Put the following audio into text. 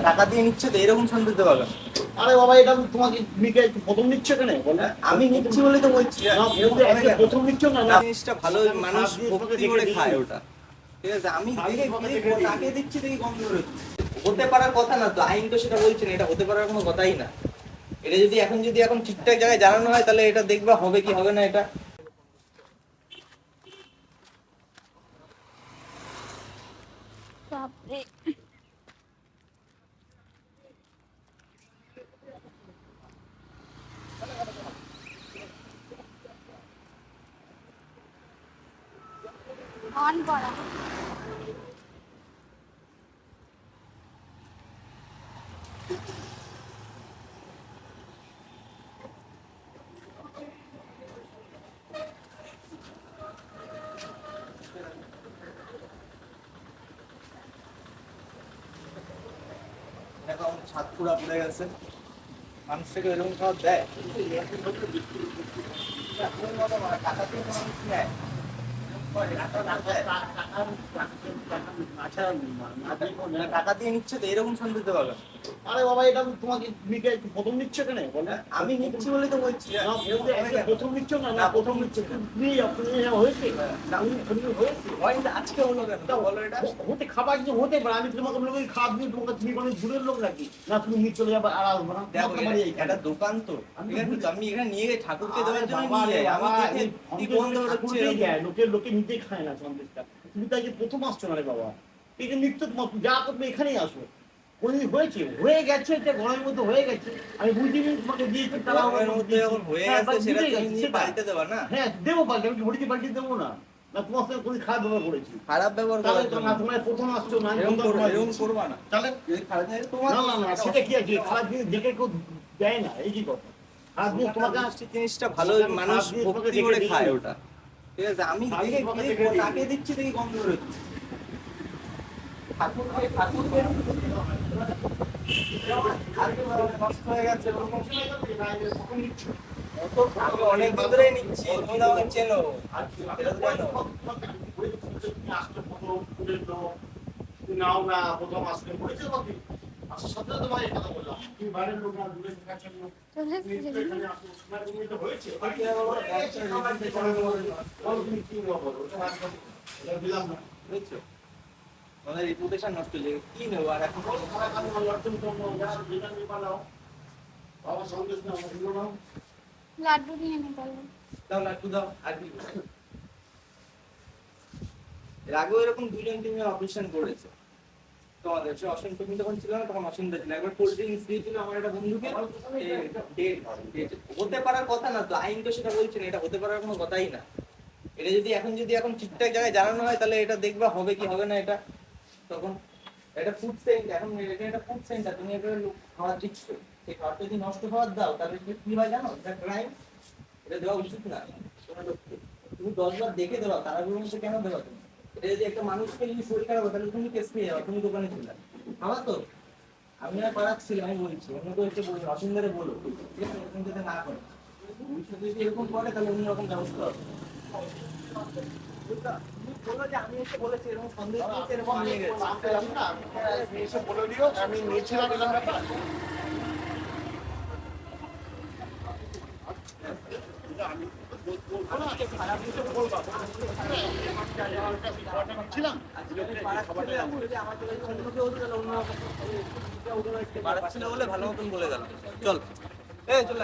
টাকা দিয়ে নিচ্ছে তো এরকম শান্তিতে পাবে না। আরে বাবা, এটা তোমাকে মিকে প্রথম নিচ্ছ কেন বলে? আমি নিচ্ছি বলে তো বলছি না, এরকম তুমি হবে আজকে কেন? প্রথম নিচ্ছ না না, না। জিনিসটা ভালো, মানুষ ভক্তি করে খায় ওটা, ঠিক আছে। আমি দেখে তাকে দিচ্ছি দেখি কম করে হতে পারার কথা না তো, আইন তো সেটা বলছে না, এটা হতে পারার কোনো কথাই না। এটা যদি এখন ঠিকঠাক জায়গায় জানানো হয় তাহলে এটা দেখবা হবে কি হবে না এটা। বাপরে, অন করা। দেখো আমার ছাদ পুরা পড়ে গেছে, মানুষটাকে এরকম খাবার দেয়? টাকা দিয়ে তো মানুষ নেয়। টাকা দিয়ে নিচ্ছে তো এরকম শান্তিতে পাবে না। আরে বাবা, এটা তোমাকে মিকে প্রথম নিচ্ছ কেন বলে? আমি নিচ্ছি বলে তো বলছি না, তুমি আজকে প্রথম নিচ্ছ না না। প্রথম নিচ্ছ তুমি হয়েছে হয়নি, আজকে হলো কেন তা বলো এটা। হতে খাবার কিছু হতে পারে। আমি তোমাকে লোকের খাবার দিয়ে তোমাকে, তুমি কোনো দূরের লোক নাকি না? তুমি নিয়ে চলে যাবে আর আসবো না। দেখো তোমার বাড়ি এইখানে। এটা দোকান তো, ঠিক আছে তো, আমি এখানে নিয়ে গিয়ে ঠাকুরকে দেওয়ার জন্য বাবা নিয়ে রে যাই। বাবা, আমি দেখে কি বন্ধ হচ্ছে ঠাকুরকেই দেয়, লোকে নিজেই খায় না সন্দেশটা। তুমি তো আজকে প্রথম আসছো না রে বাবা। এই যে নিত্য তোমার যা করবে এখানেই আসো। কোনদিন হয়েছে? হয়ে গেছে, এটা ঘরের মধ্যে হয়ে গেছে। আমি বুঝিনি তোমাকে দিয়েছি, তারা গরমের মধ্যে যখন হয়ে গেছে সেটা তুমি নিয়ে বাড়িতে দেবা না। হ্যাঁ দেবো পাল্টে, আমি ঘড়িতে পাল্টে দেবো না। না তোমার সঙ্গে কোনো খারাপ ব্যবহার করেছি? খারাপ ব্যবহার তাহলে করার তো জন্য না, তোমরা প্রথম আসছো না। আমি এরকম প্রথম তোমায় এরকম দিচ্ছি। করবা না। তাহলে যদি খারাপ জিনিস তোমার না না না, সেটা কি আছে? খারাপ জিনিস দেখে কেউ দেয় না, এই কি কথা? খারাপ জিনিস তোমাকে জিনিসটা ভালো, মানুষ ভক্তি করে খায় ওটা, ঠিক আছে। আমি দেখে তাকে দিচ্ছি দেখি কম করে দিচ্ছি। ঠাকুরকে নষ্ট হয়ে গেছে ওরকম। আমি অনেক দিন ধরেই নিচ্ছি, তুমি তো আমাকে চেনো, এটা তো জানো। নাও না, প্রথম আসলে পড়েছে বাকি আসার সাথে সাথে তোমায় এই কথা বললাম। তুমি বাইরের লোক না, দূরে থাকার জন্য চলে তুমি একটু এসেছে। এখানে আসো। সময় তুমি তো হয়েছে বাকি আর বলো, ব্যবসা বলো, তুমি কি বলো? এটা দিলাম না। বুঝছো, আমাদের রিপুটেশন নষ্ট হয়ে যাবে, কি নেবো আর এখন। বল, খারাপ কাজ না, লড়তে তো না, যা যেটা নিয়ে পালাও। বাবা সন্দেশ নাও, এগুলো নাও। লাড্ডু নিয়ে নে বলো। দাও লাড্ডু দাও, আর কি এর আগেও এরকম দুজন তিনজন অপারেশন করেছে তোমাদের। সে অসীম, তুমি তখন ছিল না, তখন অসীমদা ছিল। একবার কোল্ড ড্রিঙ্কস দিয়েছিল আমার একটা বন্ধুকে, হতে পারার কথা না তো, আইন তো সেটা বলছে না, এটা হতে পারার কোনো কথাই না। এটা যদি এখন ঠিকঠাক জায়গায় জানানো হয় তাহলে এটা দেখবা হবে কি হবে না এটা তখন। এটা ফুড সেন্টার, এখন এটা একটা ফুড সেন্টার, তুমি এবার খাবার দিচ্ছ, সেই খাবারটা যদি নষ্ট খাবার দাও তাহলে এটা কি হয় জানো? এটা ক্রাইম, এটা দেওয়া উচিত না কোনো লোককে। তুমি 10 বার দেখে দেওয়া, তারাগুলোর মধ্যে কেন দেওয়া তুমি? এটা যদি একটা মানুষকে যদি শরীর খারাপ হয় তাহলে তুমি কেস পেয়ে যাও, তুমি দোকানে ছিলে আমার তো। আমি আর পারাচ্ছি, আমি বলছি অন্য কেউ এসে বলছি অসুন্দরে বলো, ঠিক আছে, এরকম যাতে না করে। ভবিষ্যতে যদি এরকম করে তাহলে অন্যরকম ব্যবস্থা হবে। তুমি বলো যে আমি এসে বলেছি এরকম সন্দেহ করতে, এরকম নিয়ে গেছে। এসে বলে দিও, আমি নিয়েছিলাম এরকম ব্যাপার। আমি বলবো না, খারাপ কিছু বলবা। ছিলাম বাড়াচ্ছিল বলে ভালো মতন বলে গেল। চল, চল।